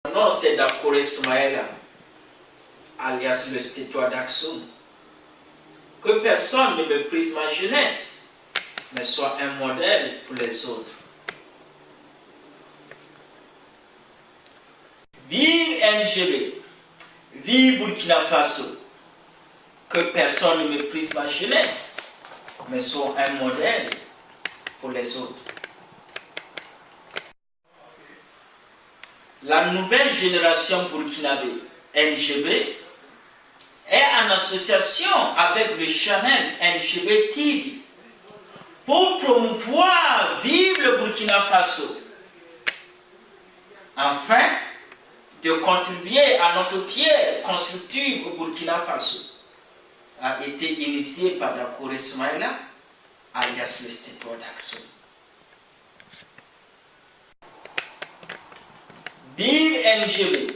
Mon nom c'est Dakore Soumaïla, alias le Stétois d'Aksum. Que personne ne méprise ma jeunesse, mais soit un modèle pour les autres. Vive NGB, vive Burkina Faso. Que personne ne méprise ma jeunesse, mais soit un modèle pour les autres. La nouvelle génération burkinabé, NGB, est en association avec le channel NGB TV pour promouvoir Vive le Burkina Faso, afin de contribuer à notre pierre constructive au Burkina Faso, a été initié par Dakore Soumaïla, alias le Stétois d'Aksum. Vive NGB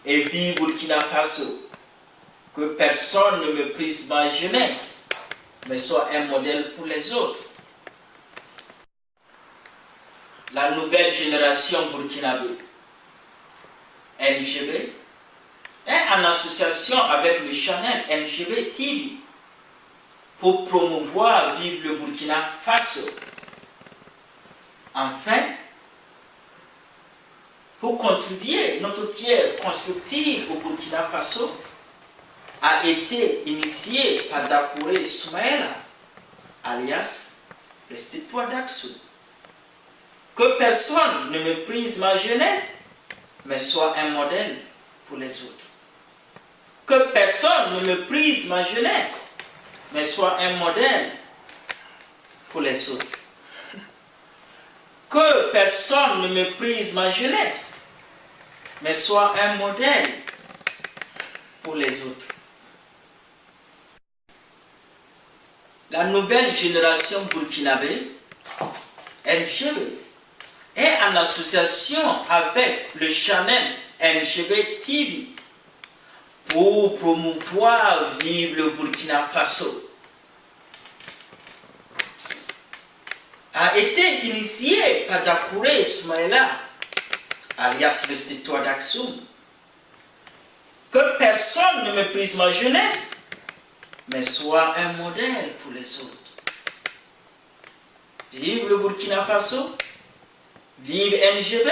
et vive Burkina Faso. Que personne ne méprise ma jeunesse, mais soit un modèle pour les autres. La nouvelle génération burkinabé, NGB, est en association avec le channel NGB TV pour promouvoir Vive le Burkina Faso. Enfin, pour contribuer notre pierre constructive au Burkina Faso, a été initié par Dakore Soumaïla, alias le Stétois d'Aksum. Que personne ne méprise ma jeunesse, mais soit un modèle pour les autres. Que personne ne méprise ma jeunesse, mais soit un modèle pour les autres. Que personne ne méprise ma jeunesse, mais soit un modèle pour les autres. La nouvelle génération burkinabé, NGB, est en association avec le channel NGB TV pour promouvoir Vive le Burkina Faso. A été initié par Dakore Soumaïla, alias le Stétois d'Aksum. Que personne ne méprise ma jeunesse, mais soit un modèle pour les autres. Vive le Burkina Faso, vive NGB,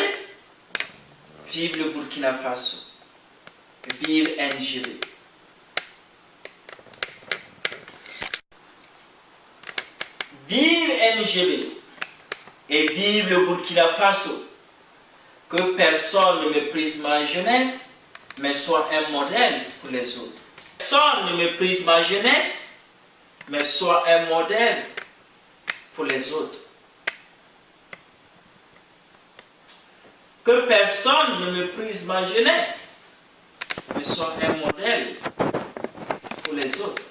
vive le Burkina Faso, vive NGB. Vive NGB et vive le Burkina Faso. Que personne ne méprise ma jeunesse, mais soit un modèle pour les autres. Personne ne méprise ma jeunesse, mais soit un modèle pour les autres. Que personne ne méprise ma jeunesse, mais soit un modèle pour les autres.